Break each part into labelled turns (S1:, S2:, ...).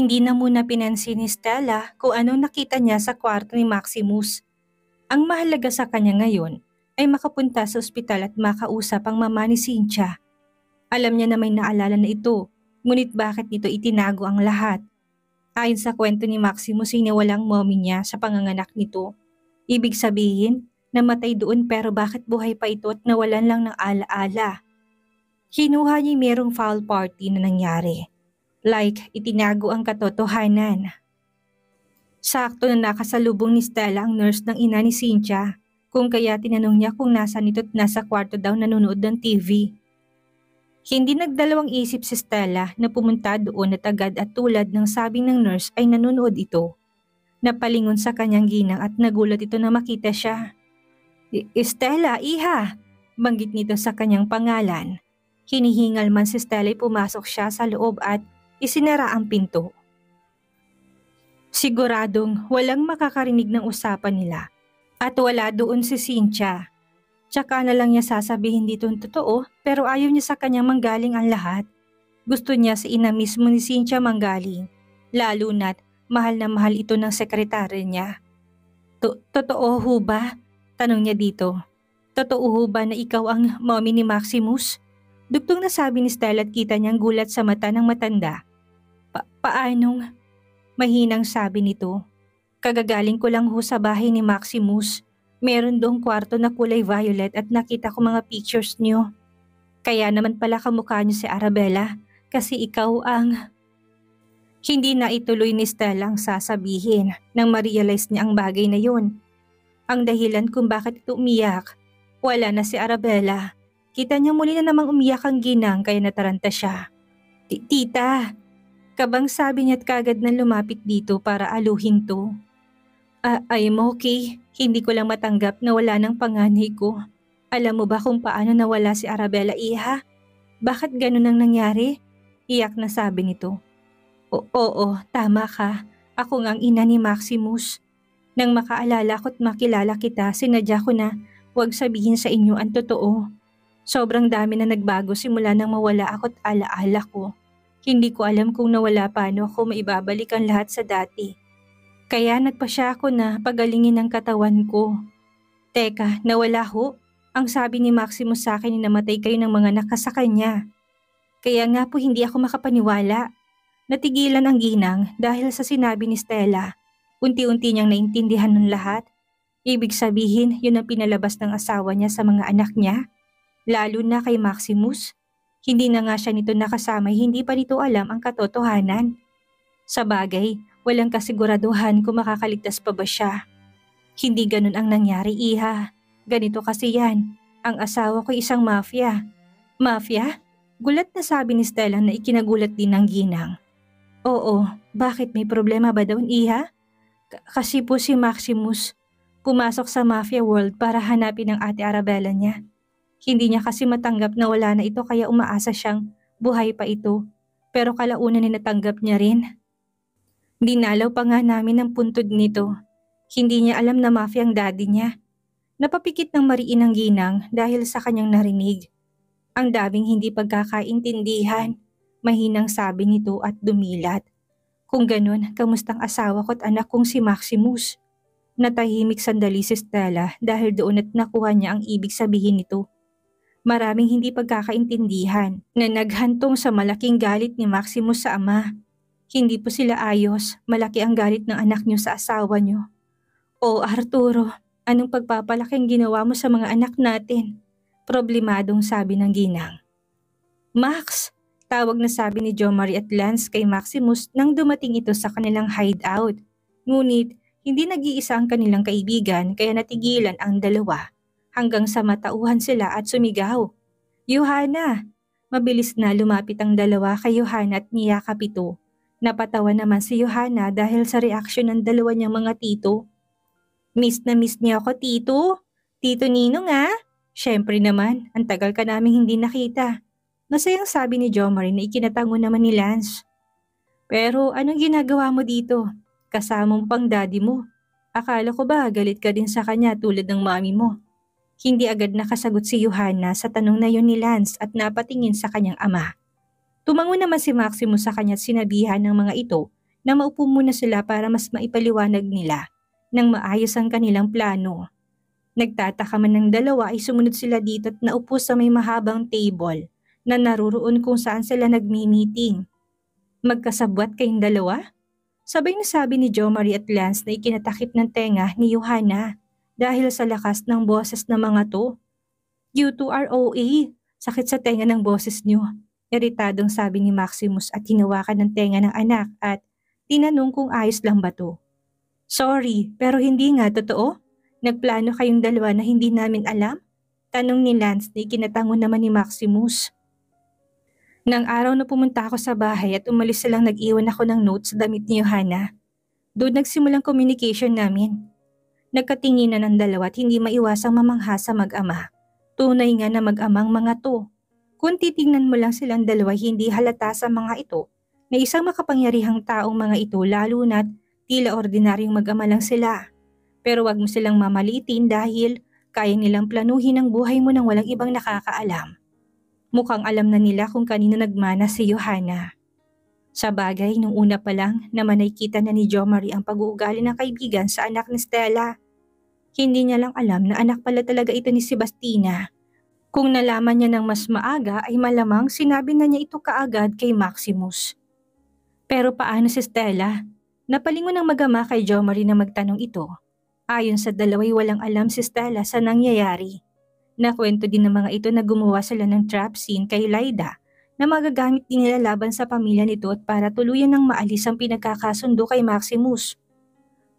S1: Hindi na muna pinansin ni Stella kung anong nakita niya sa kwarto ni Maximus. Ang mahalaga sa kanya ngayon ay makapunta sa ospital at makausap ang mama ni Cynthia. Alam niya na may naalala na ito, ngunit bakit nito itinago ang lahat? Ayon sa kwento ni Maximus, siniwalang mommy niya sa panganganak nito. Ibig sabihin, namatay doon pero bakit buhay pa ito at nawalan lang ng alaala? Kinuha niya merong foul party na nangyari. Like itinago ang katotohanan. Sakto na nakasalubong ni Stella ang nurse ng ina ni Cynthia, kung kaya tinanong niya kung nasaan ito at nasa kwarto daw nanonood ng TV. Hindi nagdalawang isip si Stella na pumunta doon at agad at tulad ng sabi ng nurse ay nanonood ito. Napalingon sa kanyang ginang at nagulat ito na makita siya. Stella, iha! Banggit nito sa kanyang pangalan. Hinihingal man si Stella ay pumasok siya sa loob at isinara ang pinto. Siguradong walang makakarinig ng usapan nila at wala doon si Cynthia. Tsaka na lang niya sasabihin dito ang totoo pero ayaw niya sa kanyang manggaling ang lahat. Gusto niya sa ina mismo ni Cynthia manggaling, lalo na't mahal na mahal ito ng sekretary niya. Totoo ho ba? Tanong niya dito. Totoo ho ba na ikaw ang mommy ni Maximus? Dugtong na sabi ni Stella at kita niyang gulat sa mata ng matanda. Paanong? Mahinang sabi nito. Kagagaling ko lang ho sa bahay ni Maximus. Meron doong kwarto na kulay violet at nakita ko mga pictures niyo. Kaya naman pala kamukha niyo si Arabella kasi ikaw ang... Hindi na ituloy ni Stella ang sasabihin nang ma-realize niya ang bagay na yun. Ang dahilan kung bakit ito umiyak, wala na si Arabella. Kita niya muli na namang umiyak ang ginang kaya nataranta siya. Tita, kabang sabi niya at kagad na lumapit dito para aluhin to. I'm okay. Hindi ko lang matanggap na wala ng panganay ko. Alam mo ba kung paano nawala si Arabella, iha? Bakit ganun ang nangyari? Iyak na sabi nito. Oo, tama ka. Ako ngang ina ni Maximus. Nang makaalala ko't makilala kita, sinadya ko na huwag sabihin sa inyo ang totoo. Sobrang dami na nagbago simula nang mawala ako't alaala ko. Hindi ko alam kung nawala paano ako maibabalik ang lahat sa dati. Kaya nagpasya ako na pagalingin ang katawan ko. Teka, nawala ho? Ang sabi ni Maximus sa akin na namatay kayo ng mga anak sa kanya. Kaya nga po hindi ako makapaniwala. Natigilan ang ginang dahil sa sinabi ni Stella. Unti-unti niyang naintindihan ng lahat. Ibig sabihin, yun ang pinalabas ng asawa niya sa mga anak niya. Lalo na kay Maximus. Hindi na nga siya nito nakasama, hindi pa nito alam ang katotohanan. Sa bagay, walang kasiguraduhan kung makakaligtas pa ba siya. Hindi ganun ang nangyari, iha. Ganito kasi yan. Ang asawa ko isang mafia. Mafia? Gulat na sabi ni Stella na ikinagulat din ng ginang. Oo, bakit may problema ba daw, iha? Kasi po si Maximus pumasok sa mafia world para hanapin ang ate Arabella niya. Hindi niya kasi matanggap na wala na ito kaya umaasa siyang buhay pa ito. Pero kalaunan na natanggap niya rin. Dinalaw pa nga namin ang puntod nito. Hindi niya alam na mafia ang daddy niya. Napapikit ng mariin ang ginang dahil sa kanyang narinig. Ang daming hindi pagkakaintindihan, mahinang sabi nito at dumilat. Kung ganun, kamustang asawa ko at anak kong si Maximus? Natahimik sandali si Stella dahil doon at nakuha niya ang ibig sabihin nito. Maraming hindi pagkakaintindihan na naghantong sa malaking galit ni Maximus sa ama. Hindi po sila ayos, malaki ang galit ng anak niyo sa asawa niyo. O Arturo, anong pagpapalaking ginawa mo sa mga anak natin? Problemadong sabi ng ginang. Max, tawag na sabi ni Jo Marie at Lance kay Maximus nang dumating ito sa kanilang hideout. Ngunit hindi nag-iisa ang kanilang kaibigan kaya natigilan ang dalawa hanggang sa matauhan sila at sumigaw. Johanna! Mabilis na lumapit ang dalawa kay Johanna at niyakap ito. Napatawa naman si Johanna dahil sa reaksyon ng dalawa niyang mga tito. Miss na miss niya ako, tito. Tito Nino nga. Siyempre naman, ang tagal ka naming hindi nakita. Masayang sabi ni Jo Marie na ikinatango naman ni Lance. Pero anong ginagawa mo dito? Kasama mo pang daddy mo. Akala ko ba galit ka din sa kanya tulad ng mami mo? Hindi agad nakasagot si Johanna sa tanong na yun ni Lance at napatingin sa kanyang ama. Tumango naman si Maximus sa kanya at sinabihan ng mga ito na maupo muna sila para mas maipaliwanag nila ng maayos ang kanilang plano. Nagtataka man ng dalawa ay sumunod sila dito at naupo sa may mahabang table na naruroon kung saan sila nagmi-meeting. Magkasabwat kayong dalawa? Sabay na sabi ni Jo Marie at Lance na ikinatakip ng tenga ni Johanna dahil sa lakas ng boses ng mga to. "You two are OA. Sakit sa tenga ng boses niyo." Iritadong sabi ni Maximus at hinawakan ng tenga ng anak at tinanong kung ayos lang ba to. "Sorry, pero hindi nga totoo. Nagplano kayong dalawa na hindi namin alam?" Tanong ni Lance na ikinatango naman ni Maximus. Nang araw na pumunta ako sa bahay at umalis silang nag-iwan ako ng notes sa damit ni Johanna. Doon nagsimulang communication namin. Nagkatinginan ng dalawa at hindi maiwasang mamangha sa mag-ama. Tunay nga na mag-amang mga to. Kung titingnan mo lang silang dalawa hindi halata sa mga ito na isang makapangyarihang taong mga ito lalo na't tila ordinaryong mag-ama lang sila. Pero wag mo silang mamalitin dahil kaya nilang planuhin ang buhay mo nang walang ibang nakakaalam. Mukhang alam na nila kung kanino nagmana si Johanna. Sa bagay, nung una pa lang naman ay kita na ni Jo Marie ang pag-uugali ng kaibigan sa anak ni Stella. Hindi niya lang alam na anak pala talaga ito ni Sebastina. Kung nalaman niya ng mas maaga ay malamang sinabi na niya ito kaagad kay Maximus. Pero paano si Stella? Napalingon ng mag-ama kay Jo Marie na magtanong ito. Ayon sa dalaway walang alam si Stella sa nangyayari. Nakwento din ng mga ito na gumawa sila ng trap scene kay Lyda na magagamit din nila laban sa pamilya nito at para tuluyan ng maalis ang pinagkakasundo kay Maximus.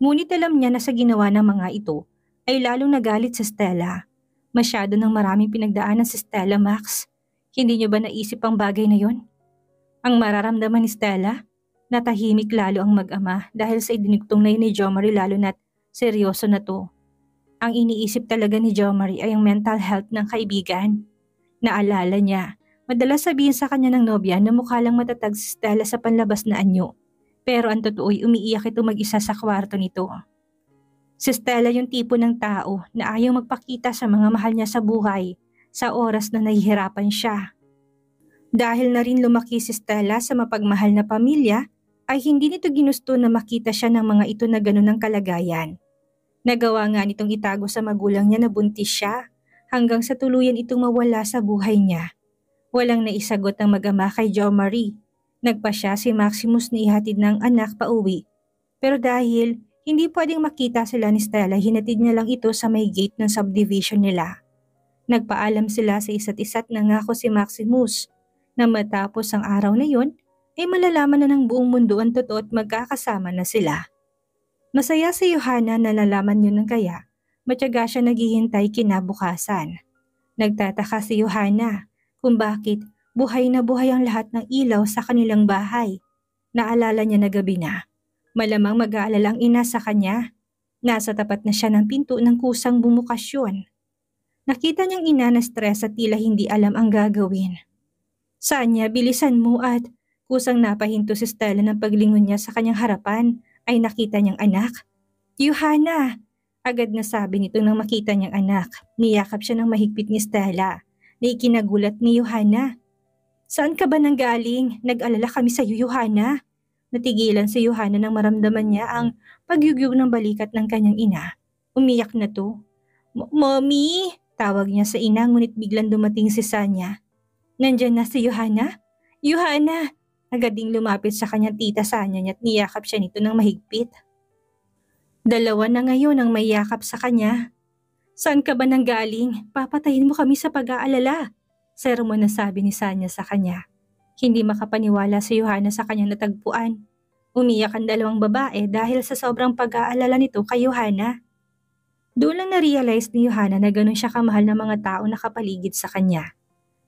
S1: Ngunit alam niya na sa ginawa ng mga ito ay lalong nagalit si Stella. Masyado ng maraming pinagdaanan si Stella, Max. Hindi niyo ba naisip ang bagay na yon? Ang mararamdaman ni Stella? Natahimik lalo ang mag-ama dahil sa idinugtong na yun ni Jo Marie lalo na't seryoso na to. Ang iniisip talaga ni Jo Marie ay ang mental health ng kaibigan. Naalala niya, madalas sabihin sa kanya ng nobya na mukha lang matatag si Stella sa panlabas na anyo. Pero ang totoo'y umiiyak ito mag-isa sa kwarto nito. Si Stella yung tipo ng tao na ayaw magpakita sa mga mahal niya sa buhay sa oras na nahihirapan siya. Dahil na rin lumaki si Stella sa mapagmahal na pamilya, ay hindi nito ginusto na makita siya ng mga ito na ganun ang kalagayan. Nagawa nga nitong itago sa magulang niya na buntis siya hanggang sa tuluyan itong mawala sa buhay niya. Walang naisagot ang mag-ama kay Jo Marie. Nagpa siya si Maximus na ihatid ng anak pa uwi. Pero dahil hindi pwedeng makita sila ni Stella, hinatid niya lang ito sa may gate ng subdivision nila. Nagpaalam sila sa isa't isa't nangako si Maximus na matapos ang araw na yon ay malalaman na ng buong mundo ang totoo at magkakasama na sila. Masaya si Johanna na nalaman yun ng kaya, matyaga siya naghihintay kinabukasan. Nagtataka si Johanna kung bakit buhay na buhay ang lahat ng ilaw sa kanilang bahay. Naalala niya na gabi na. Malamang mag-aalala ang ina sa kanya. Nasa tapat na siya ng pinto ng kusang bumukasyon. Nakita niyang ina na stress at tila hindi alam ang gagawin. Sanya, bilisan mo at kusang napahinto si Stella ng paglingon niya sa kanyang harapan. Ay nakita niyang anak. "Johanna!" Agad na sabi nito nang makita niyang anak. Niyakap siya ng mahigpit ni Stella na ikinagulat ni Johanna. "Saan ka ba nanggaling? Nag-alala kami sa iyo, Johanna." Natigilan si Johanna nang maramdaman niya ang pagyugyug ng balikat ng kanyang ina. Umiyak na to. "Mommy!" Tawag niya sa ina ngunit biglang dumating si Sanya. "Nandyan na si Johanna?" "Johanna!" Agad ding lumapit sa kanyang tita Sanya niya at niyakap siya nito ng mahigpit. Dalawa na ngayon ang may yakap sa kanya. "Saan ka ba nanggaling? Papatayin mo kami sa pag-aalala." Sermon na sabi ni Sanya sa kanya. Hindi makapaniwala si Johanna sa kanyang natagpuan. Umiyak ang dalawang babae dahil sa sobrang pag-aalala nito kay Johanna. Doon lang na-realize ni Johanna na ganun siya kamahal ng mga tao na kapaligid sa kanya.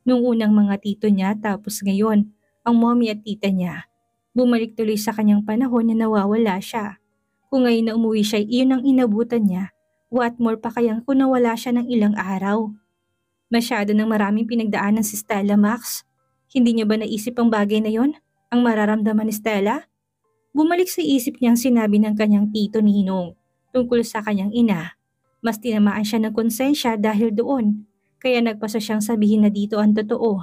S1: Nung unang mga tito niya tapos ngayon, ang mommy at tita niya. Bumalik tuloy sa kanyang panahon na nawawala siya. Kung ngayon na umuwi siya, iyon ang inabutan niya. What more pa kayang kung nawala siya ng ilang araw? Masyado ng maraming pinagdaanan si Stella, Max. Hindi niya ba naisip ang bagay na yon? Ang mararamdaman ni Stella? Bumalik sa isip niyang sinabi ng kanyang tito Ninong tungkol sa kanyang ina. Mas tinamaan siya ng konsensya dahil doon. Kaya nagpasa siyang sabihin na dito ang totoo.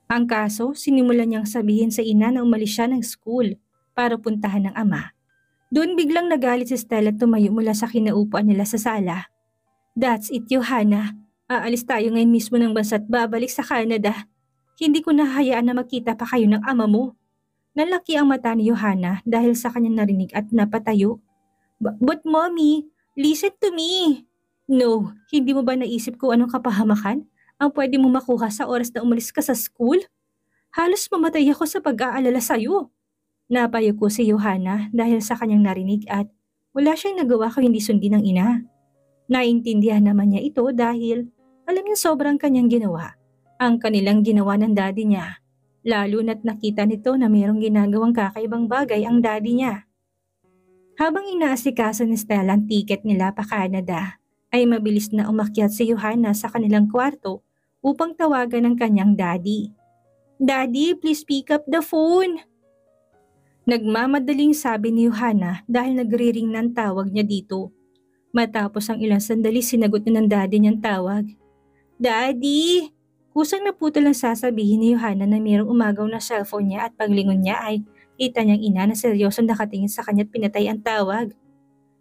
S1: Ang kaso, sinimulan niyang sabihin sa ina na umalis siya ng school para puntahan ng ama. Doon biglang nagalit si Stella at tumayo mula sa kinaupuan nila sa sala. That's it, Johanna. Aalis tayo ngayon mismo ng bansa at babalik sa Canada. Hindi ko nahayaan na magkita pa kayo ng ama mo. Nalaki ang mata ni Johanna dahil sa kanyang narinig at napatayo. But mommy, listen to me. No, hindi mo ba naisip ko anong kapahamakan ang pwede mo makuha sa oras na umalis ka sa school? Halos mamatay ako sa pag-aalala sa'yo. Napayo ko si Johanna dahil sa kanyang narinig at wala siyang nagawa kung hindi sundin ng ina. Naintindihan naman niya ito dahil alam niya sobrang kanyang ginawa. Ang kanilang ginawa ng daddy niya. Lalo na't nakita nito na mayroong ginagawang kakaibang bagay ang daddy niya. Habang inaasikaso ni Stella ang tiket nila pa Canada, ay mabilis na umakyat si Johanna sa kanilang kwarto upang tawagan ng kanyang daddy. Daddy, please pick up the phone. Nagmamadaling sabi ni Johanna dahil nagre-ring ng tawag niya dito. Matapos ang ilang sandali sinagot na ng daddy niyang tawag. Daddy! Kusang naputol ang sasabihin ni Johanna na mayroong umagaw na cellphone niya at paglingon niya ay kita niyang ina na seryoso nakatingin sa kanya at pinatay ang tawag.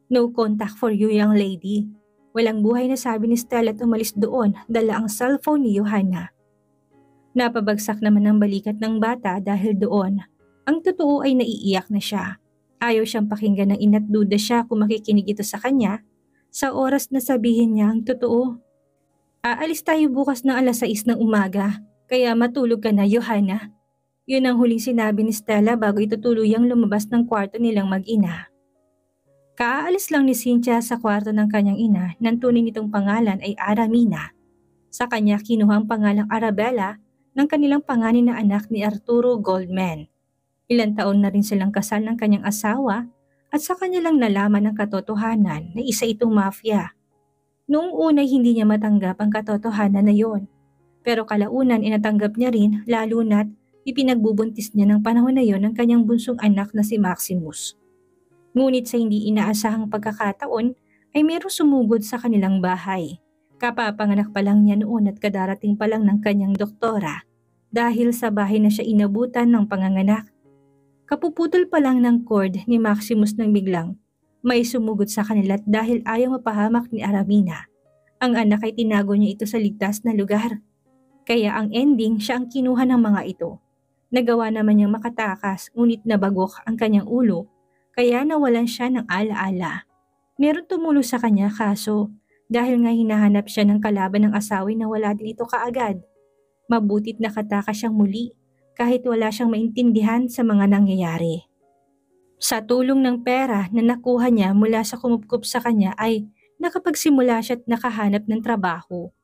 S1: No contact for you, young lady. Walang buhay na sabi ni Stella at umalis doon dala ang cellphone ni Johanna. Napabagsak naman ang balikat ng bata dahil doon. Ang totoo ay naiiyak na siya. Ayaw siyang pakinggan ng ina't duda siya kung makikinig ito sa kanya sa oras na sabihin niya ang totoo. Aalis tayo bukas ng 6:00 ng umaga, kaya matulog ka na, Johanna. Yun ang huling sinabi ni Stella bago ito tuluyang lumabas ng kwarto nilang mag-ina. Kaaalis lang ni Cynthia sa kwarto ng kanyang ina nang tunay nitong pangalan ay Aramina. Sa kanya kinuha ang pangalang Arabella ng kanilang panganay na anak ni Arturo Goldman. Ilang taon na rin silang kasal ng kanyang asawa at sa kanya lang nalaman ang katotohanan na isa itong mafia. Noong unay hindi niya matanggap ang katotohanan na yon. Pero kalaunan inatanggap niya rin lalo na't ipinagbubuntis niya ng panahon na yon ng kanyang bunsong anak na si Maximus. Ngunit sa hindi inaasahang pagkakataon ay mayroong sumugod sa kanilang bahay. Kapapanganak pa lang niya noon at kadarating pa lang ng kanyang doktora dahil sa bahay na siya inabutan ng panganganak. Kapuputol pa lang ng cord ni Maximus nang biglang may sumugod sa kanila dahil ayaw mapahamak ni Aramina. Ang anak ay tinago niya ito sa ligtas na lugar. Kaya ang ending siya ang kinuha ng mga ito. Nagawa naman niyang makatakas ngunit nabagok ang kanyang ulo kaya nawalan siya ng alaala. Meron tumulong sa kanya kaso dahil nga hinahanap siya ng kalaban ng asawa na wala din ito kaagad. Mabutit nakatakas siyang muli kahit wala siyang maintindihan sa mga nangyayari. Sa tulong ng pera na nakuha niya mula sa kumupkup sa kanya ay nakapagsimula siya at nakahanap ng trabaho.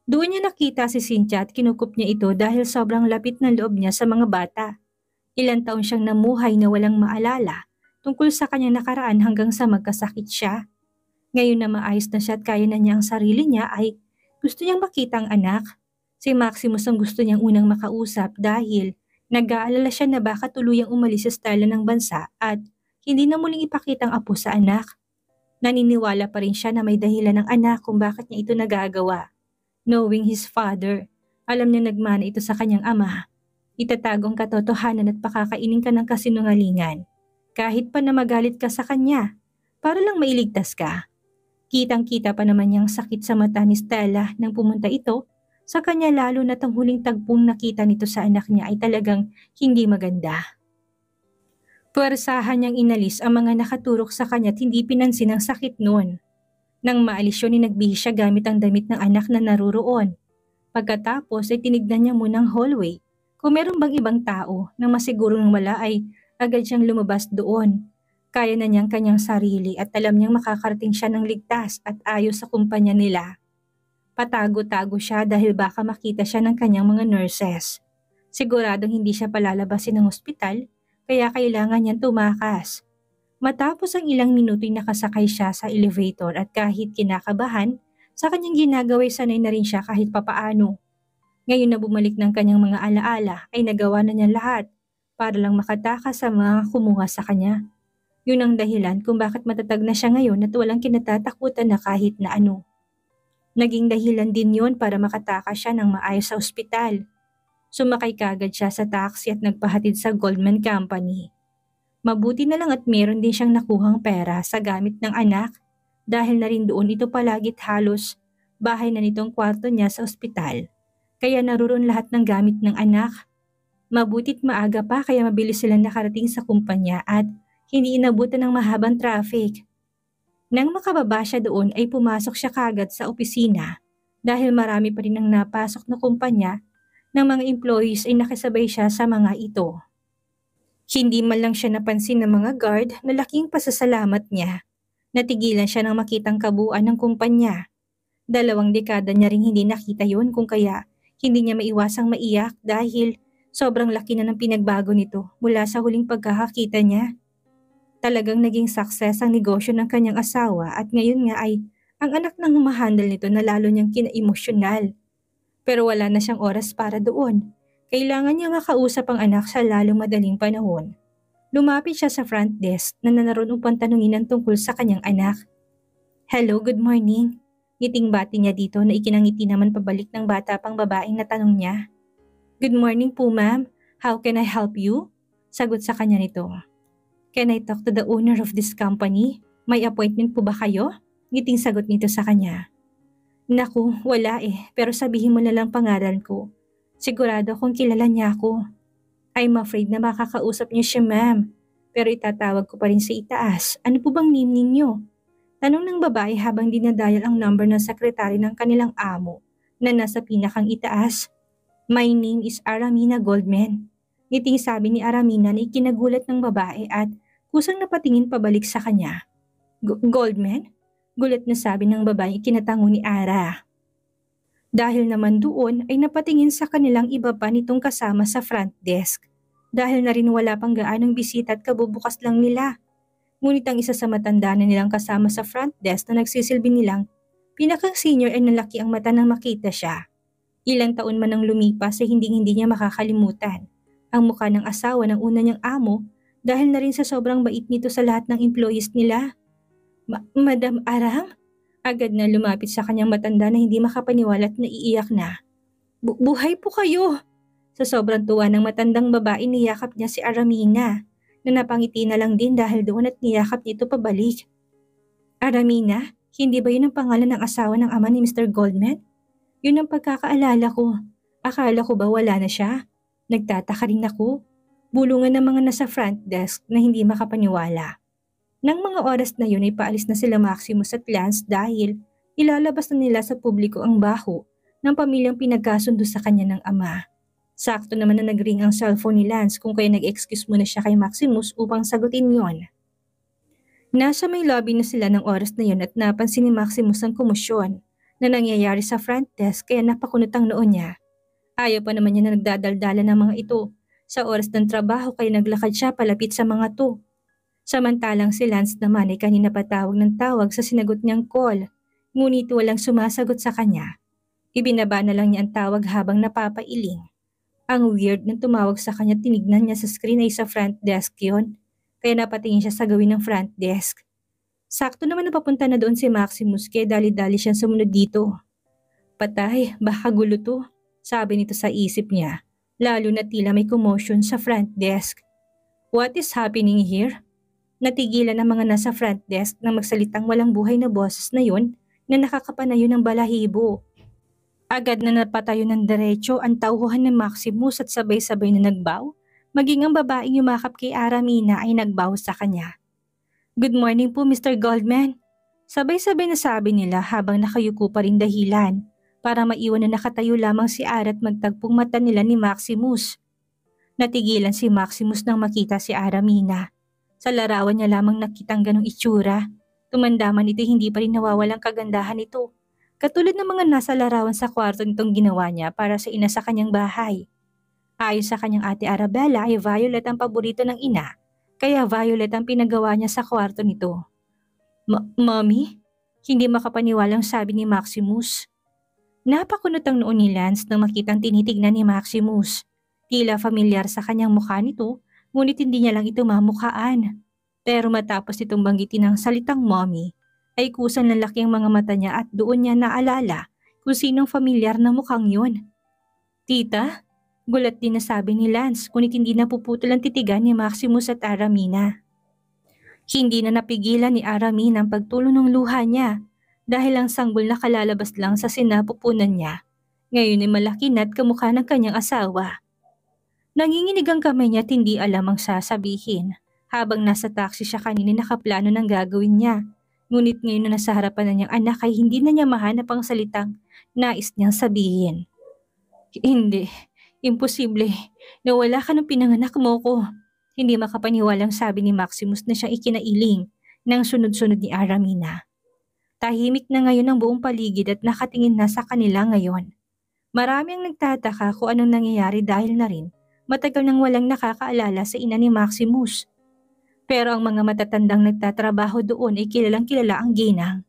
S1: Doon niya nakita si Cynthia at kinukup niya ito dahil sobrang lapit ng loob niya sa mga bata. Ilang taon siyang namuhay na walang maalala tungkol sa kanyang nakaraan hanggang sa magkasakit siya. Ngayon na maayos na siya at kaya na niya ang sarili niya ay gusto niyang makita ang anak. Si Maximus ang gusto niyang unang makausap dahil nag-aalala siya na baka tuluyang umalis si Stella ng bansa at hindi na muling ipakita ang apo sa anak. Naniniwala pa rin siya na may dahilan ng anak kung bakit niya ito nagagawa. Knowing his father, alam niya nagmana ito sa kanyang ama. Itatago ang katotohanan at pakakainin ka ng kasinungalingan. Kahit pa na magalit ka sa kanya, para lang mailigtas ka. Kitang-kita pa naman niyang sakit sa mata ni Stella nang pumunta ito sa kanya lalo na't ang huling tagpong nakita nito sa anak niya ay talagang hindi maganda. Puwersahan niyang inalis ang mga nakaturok sa kanya at hindi pinansin ang sakit noon. Nang maalis yun ay nagbihis siya gamit ang damit ng anak na naruroon. Pagkatapos ay tinignan niya muna ang hallway kung meron bang ibang tao na masigurong wala ay agad siyang lumabas doon. Kaya na niyang kanyang sarili at alam niyang makakarating siya ng ligtas at ayos sa kumpanya nila. Patago-tago siya dahil baka makita siya ng kanyang mga nurses. Siguradong hindi siya palalabasin ng ospital kaya kailangan niyang tumakas. Matapos ang ilang minuto'y nakasakay siya sa elevator at kahit kinakabahan, sa kanyang ginagawa sanay na rin siya kahit papaano. Ngayon na bumalik ng kanyang mga alaala ay nagawa na niya lahat para lang makatakas sa mga kumuha sa kanya. Yun ang dahilan kung bakit matatag na siya ngayon at walang kinatatakutan na kahit na ano. Naging dahilan din yon para makatakas siya ng maayos sa ospital. Sumakay kagad siya sa taxi at nagpahatid sa Goldman Company. Mabuti na lang at meron din siyang nakuhang pera sa gamit ng anak dahil na rin doon ito palagit halos bahay na nitong kwarto niya sa ospital. Kaya naroon lahat ng gamit ng anak. Mabutit maaga pa kaya mabilis silang nakarating sa kumpanya at hindi inabutan ng mahabang traffic. Nang makababa siya doon ay pumasok siya kagad sa opisina dahil marami pa rin ang napasok na kumpanya ng mga employees ay nakisabay siya sa mga ito. Hindi man lang siya napansin ng mga guard na laking pasasalamat niya. Natigilan siya nang makitang kabuuan ng kumpanya. 2 dekada niya ring hindi nakita yun kung kaya hindi niya maiwasang maiyak dahil sobrang laki na ng pinagbago nito mula sa huling pagkakakita niya. Talagang naging success ang negosyo ng kanyang asawa at ngayon nga ay ang anak nang humahandle nito na lalo niyang kinaemosyonal. Pero wala na siyang oras para doon. Kailangan niya makausap ang anak sa lalong madaling panahon. Lumapit siya sa front desk na naroon upang tanungin ang tungkol sa kanyang anak. Hello, good morning. Ngiting bati niya dito na ikinangiti naman pabalik ng bata pang babaeng na tanong niya. Good morning po ma'am, how can I help you? Sagot sa kanya nito. Can I talk to the owner of this company? May appointment po ba kayo? Ngiting sagot nito sa kanya. Naku, wala pero sabihin mo na lang pangalan ko. Sigurado kung kilala niya ako. I'm afraid na makakausap niyo siya ma'am, pero itatawag ko pa rin sa itaas. Ano po bang name ninyo? Tanong ng babae habang dinadial ang number ng sekretary ng kanilang amo na nasa pinakang itaas. My name is Aramina Goldman. Ngiting sabi ni Aramina na ikinagulat ng babae at kusang napatingin pabalik sa kanya. Goldman? Gulat na sabi ng babae ikinatango ni Ara. Dahil naman doon ay napatingin sa kanilang iba pa nitong kasama sa front desk. Dahil na rin wala pang gaanong bisita at kabubukas lang nila. Ngunit ang isa sa matanda na nilang kasama sa front desk na nagsisilbi nilang pinakang senior ay nalaki ang mata nang makita siya. Ilang taon man ang lumipas ay hindi niya makakalimutan ang mukha ng asawa ng una niyang amo dahil na rin sa sobrang bait nito sa lahat ng employees nila. Madam Aram? Agad na lumapit sa kanyang matanda na hindi makapaniwala at naiiyak na. Buhay po kayo! Sa sobrang tuwa ng matandang babae niyakap niya si Aramina na napangiti na lang din dahil doon at niyakap nito pabalik. Aramina, hindi ba yun ang pangalan ng asawa ng ama ni Mr. Goldman? Yun ang pagkakaalala ko. Akala ko ba wala na siya? Nagtataka rin ako. Bulungan ng mga nasa front desk na hindi makapaniwala. Nang mga oras na yun ay paalis na sila Maximus at Lance dahil ilalabas na nila sa publiko ang baho ng pamilyang pinagkasundo sa kanya ng ama. Sakto naman na nag-ring ang cellphone ni Lance kung kaya nag-excuse muna siya kay Maximus upang sagutin yon. Nasa may lobby na sila ng oras na yun at napansin ni Maximus ang komosyon na nangyayari sa front desk kaya napakunot ang noo niya. Ayaw pa naman niya na nagdadaldala ng mga ito. Sa oras ng trabaho kaya naglakad siya palapit sa mga to. Samantalang si Lance naman ay kanina pa tawag ng tawag sa sinagot niyang call, ngunit walang sumasagot sa kanya. Ibinaba na lang niya ang tawag habang napapailing. Ang weird nang tumawag sa kanya tinignan niya sa screen ay sa front desk yon, kaya napatingin siya sa gawin ng front desk. Sakto naman napapunta na doon si Maximus kaya dali-dali siyang sumunod dito. Patay, baka gulo to, sabi nito sa isip niya, lalo na tila may commotion sa front desk. What is happening here? Natigilan ang mga nasa front desk na magsalitang walang buhay na boses na yun na nakakapanayo ng balahibo. Agad na napatayo ng diretso ang tauhan ng Maximus at sabay-sabay na nagbaw, maging ang babaeng yumakap kay Aramina ay nagbaw sa kanya. Good morning po Mr. Goldman. Sabay-sabay na sabi nila habang nakayuko pa rin dahilan para maiwan na nakatayo lamang si Ara at magtagpong mata nila ni Maximus. Natigilan si Maximus nang makita si Aramina. Sa larawan niya lamang nakitang ganong itsura. Tumandaman ito hindi pa rin nawawalang kagandahan nito. Katulad ng mga nasa larawan sa kwarto nitong ginawa niya para sa ina sa kanyang bahay. Ayon sa kanyang ate Arabella ay violet ang paborito ng ina, kaya violet ang pinagawa niya sa kwarto nito. Mommy? Hindi makapaniwalang sabi ni Maximus. Napakunot ang noon ni Lance nang makitang tinitignan ni Maximus. Tila familiar sa kanyang mukha nito, ngunit hindi niya lang ito mamukhaan. Pero matapos itong banggitin ng salitang mommy, ay kusang lalaki ang mga mata niya at doon niya naalala kung sinong familiar na mukhang yun. Tita? Gulat din na sabi ni Lance, ngunit hindi napuputol ang titigan ni Maximus at Aramina. Hindi na napigilan ni Aramina ang pagtulo ng luha niya dahil ang sanggol na kalalabas lang sa sinapupunan niya. Ngayon ay malaki na at kamukha ng kanyang asawa. Nanginginig ang kamay niya at hindi alam ang sasabihin. Habang nasa taxi siya kanina nakaplano ng gagawin niya. Ngunit ngayon na nasa harapan na niyang anak ay hindi na niya mahanap ang salitang nais niyang sabihin. Hindi, imposible. Nawala ka ng pinanganak mo ko. Hindi makapaniwalang sabi ni Maximus na siyang ikinailing ng sunod-sunod ni Aramina. Tahimik na ngayon ang buong paligid at nakatingin na sa kanila ngayon. Marami ang nagtataka kung anong nangyayari dahil na rin matagal nang walang nakakaalala sa ina ni Maximus. Pero ang mga matatandang nagtatrabaho doon ay kilalang kilala ang ginang.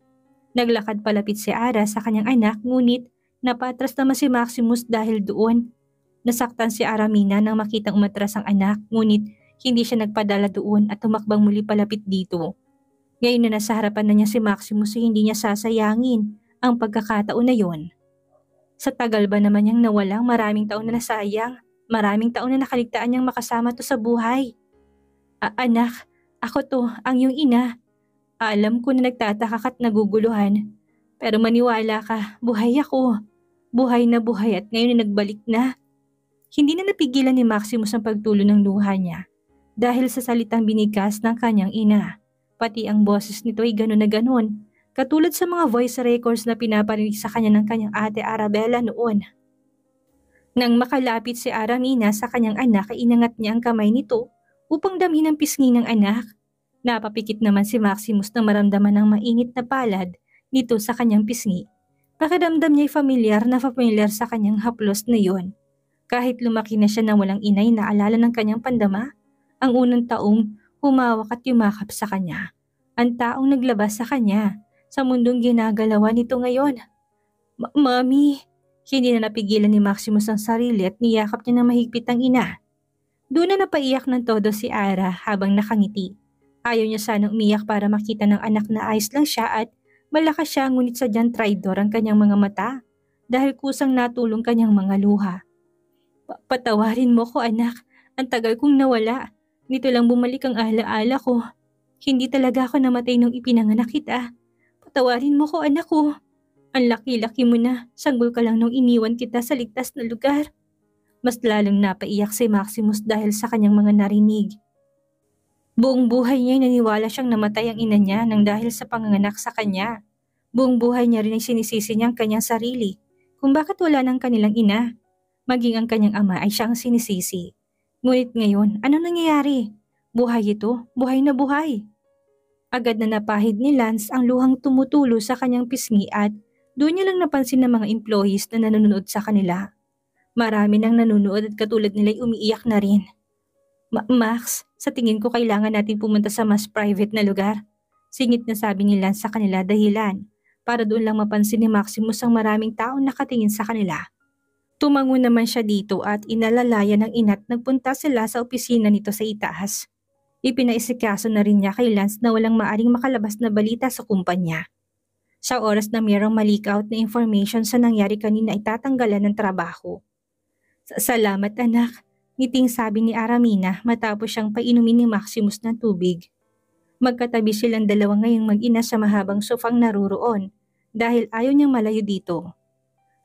S1: Naglakad palapit si Ara sa kanyang anak ngunit napatras naman si Maximus dahil doon. Nasaktan si Aramina nang makitang umatras ang anak ngunit hindi siya nagpadala doon at tumakbang muli palapit dito. Ngayon na nasa harapan na niya si Maximus ay hindi niya sasayangin ang pagkakataon na yon. Sa tagal ba naman niyang nawalang maraming taon na nasayang, maraming taon na nakaligtaan niyang makasama to sa buhay. Anak, ako to, ang iyong ina. Alam ko na nagtataka ka at naguguluhan. Pero maniwala ka, buhay ako. Buhay na buhay at ngayon na nagbalik na. Hindi na napigilan ni Maximus ang pagtulo ng luha niya dahil sa salitang binigkas ng kanyang ina. Pati ang boses nito ay gano'n na gano'n, katulad sa mga voice records na pinaparinig sa kanya ng kanyang ate Arabella noon. Nang makalapit si Aramina sa kanyang anak ay inangat niya ang kamay nito upang damhin ang pisngi ng anak. Napapikit naman si Maximus na maramdaman ng mainit na palad nito sa kanyang pisngi. Pakiramdam niya ay familiar sa kanyang haplos na yon. Kahit lumaki na siya nang walang inay na alala ng kanyang pandama, ang unang taong humawak at yumakap sa kanya. Ang taong naglabas sa kanya sa mundong ginagalawan nito ngayon. Mami! Hindi na napigilan ni Maximus ang sarili at niyakap niya ng mahigpit ang ina. Doon na napaiyak ng todo si Ara habang nakangiti. Ayaw niya sanang umiyak para makita ng anak na ayos lang siya at malakas siya ngunit sadyang traidor ang kanyang mga mata dahil kusang natulong kanyang mga luha. Patawarin mo ko anak, ang tagal kong nawala. Nito lang bumalik ang alaala ko. Hindi talaga ako namatay nung ipinanganak kita. Patawarin mo ko anak ko. Ang laki-laki mo na, sanggol ka lang nung iniwan kita sa ligtas na lugar. Mas lalong napaiyak si Maximus dahil sa kanyang mga narinig. Buong buhay niya ay naniwala siyang namatay ang ina niya nang dahil sa panganganak sa kanya. Buong buhay niya rin ay sinisisi niya ang kanyang sarili kung bakit wala ng kanilang ina. Maging ang kanyang ama ay siyang sinisisi. Ngunit ngayon, ano nangyayari? Buhay ito, buhay na buhay. Agad na napahid ni Lance ang luhang tumutulo sa kanyang pisngi at doon niya lang napansin ng mga employees na nanonood sa kanila. Marami nang nanonood at katulad nila'y umiiyak na rin. Max, sa tingin ko kailangan natin pumunta sa mas private na lugar. Singit na sabi ni Lance sa kanila dahilan para doon lang mapansin ni Maximus ang maraming taong nakatingin sa kanila. Tumango naman siya dito at inalalayan ng ina't nagpunta sila sa opisina nito sa itaas. Ipinaisikaso na rin niya kay Lance na walang maaring makalabas na balita sa kumpanya. Sa oras na mayroong malik out na information sa nangyari kanina ay tatanggalan ng trabaho. Salamat anak, ngiting sabi ni Aramina matapos siyang painumin ni Maximus ng tubig. Magkatabi silang dalawa ngayong mag-ina sa mahabang sofang naruroon dahil ayaw niyang malayo dito.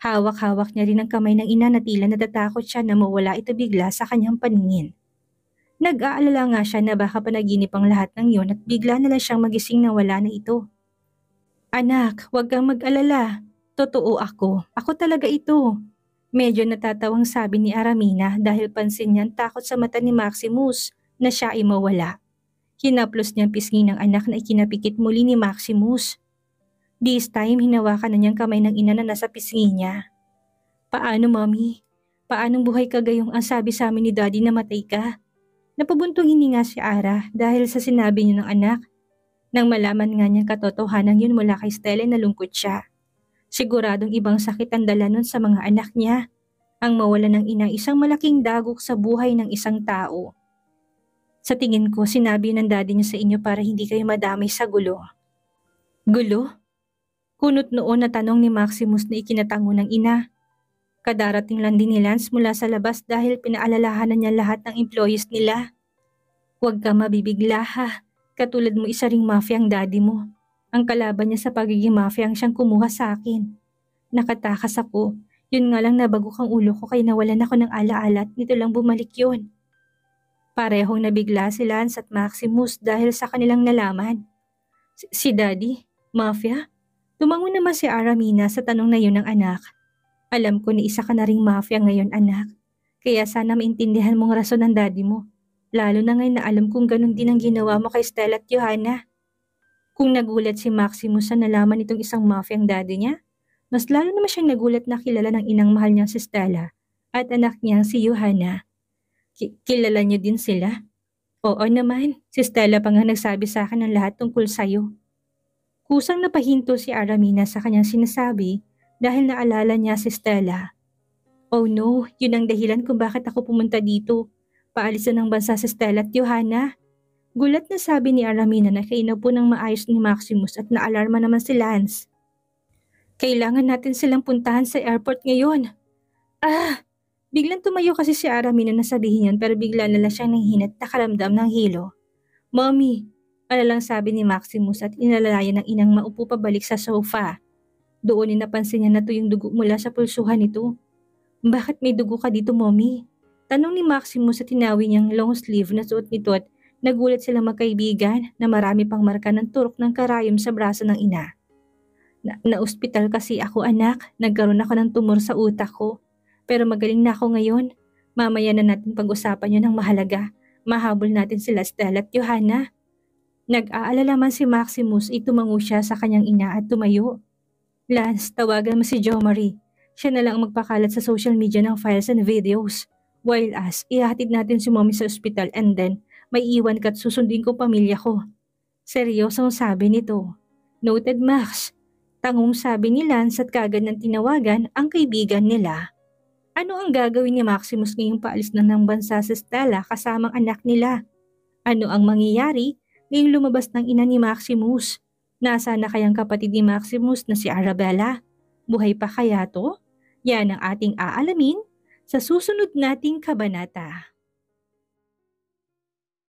S1: Hawak-hawak niya rin ang kamay ng ina na tila natatakot siya na mawala ito bigla sa kanyang paningin. Nag-aalala nga siya na baka panaginip ang lahat ng yon at bigla na lang siyang magising na wala na ito. Anak, huwag kang mag-alala. Totoo ako. Ako talaga ito. Medyo natatawang sabi ni Aramina dahil pansin niyang takot sa mata ni Maximus na siya ay mawala. Hinaplos niyang pisngi ng anak na ikinapikit muli ni Maximus. This time, hinawakan na niyang kamay ng ina na nasa pisngi niya. Paano, Mommy? Paanong buhay ka gayong ang sabi sa amin ni Daddy na matay ka? Napabuntong hininga si Ara dahil sa sinabi niyo ng anak. Nang malaman nga niyang katotohanan yun mula kay Stella, nalungkot siya. Siguradong ibang sakit ang dala nun sa mga anak niya. Ang mawala ng ina isang malaking dagok sa buhay ng isang tao. Sa tingin ko, sinabi ng daddy niya sa inyo para hindi kayo madamay sa gulo. Gulo? Kunot noon na tanong ni Maximus na ikinatango ng ina. Kadarating lang din ni Lance mula sa labas dahil pinaalalahanan niya lahat ng employees nila. Huwag ka mabibigla ha. Katulad mo isa ring mafia ang daddy mo. Ang kalaban niya sa pagiging mafia ang siyang kumuha sa akin. Nakatakas ako. Yun nga lang nabagok ang ulo ko kaya nawalan ako ng alaala at nito lang bumalik yun. Parehong nabigla si Lance at Maximus dahil sa kanilang nalaman. Si Daddy? Mafia? Tumango naman si Aramina sa tanong na yun ng anak. Alam ko na isa ka na ring mafia ngayon anak. Kaya sana maintindihan mong rason ng daddy mo. Lalo na ngayon na alam kong ganun din ang ginawa mo kay Stella at Johanna. Kung nagulat si Maximus sa nalaman itong isang mafia ang daddy niya, mas lalo naman siyang nagulat na kilala ng inang mahal niyang si Stella at anak niyang si Johanna. Kilala niyo din sila? Oo naman, si Stella pa nga nagsabi sa akin ng lahat tungkol sa'yo. Kusang napahinto si Aramina sa kanyang sinasabi dahil naalala niya si Stella. Oh no, yun ang dahilan kung bakit ako pumunta dito. Paalis na ng bansa si Stella at Johanna. Gulat na sabi ni Aramina na kainaw po ng maayos ni Maximus at naalarma naman si Lance. Kailangan natin silang puntahan sa airport ngayon. Biglang tumayo kasi si Aramina na sabihin yun pero bigla na lang siyang nanghinat na karamdam ng hilo. Mommy, alalang sabi ni Maximus at inalalayan ng inang maupo pabalik sa sofa. Doon ay napansin niya na tuyong dugo mula sa pulsuhan nito. Bakit may dugo ka dito, Mommy? Tanong ni Maximus at tinawi niyang long sleeve na suot nito at nagulat silang magkaibigan na marami pang marka ng turok ng karayom sa braso ng ina. Na-ospital kasi ako anak, nagkaroon ako ng tumor sa utak ko. Pero magaling na ako ngayon. Mamaya na natin pag-usapan yun ng mahalaga. Mahabol natin sila Stella at Johanna. Nag-aalala man si Maximus ay tumango siya sa kanyang ina at tumayo. Lance, tawagan mo si Jo Marie. Siya na lang ang magpakalat sa social media ng files and videos. While us, ihatid natin si Mommy sa ospital and then may iwan ka at susundin ko pamilya ko. Seryosong sabi nito. Noted Max. Tangong sabi ni Lance at kagad nang tinawagan ang kaibigan nila. Ano ang gagawin ni Maximus ngayong paalis na ng bansa si Stella kasamang anak nila? Ano ang mangyayari ngayong lumabas ng ina ni Maximus? Nasaan na kayang kapatid ni Maximus na si Arabella? Buhay pa kaya to? Yan ang ating aalamin sa susunod nating kabanata.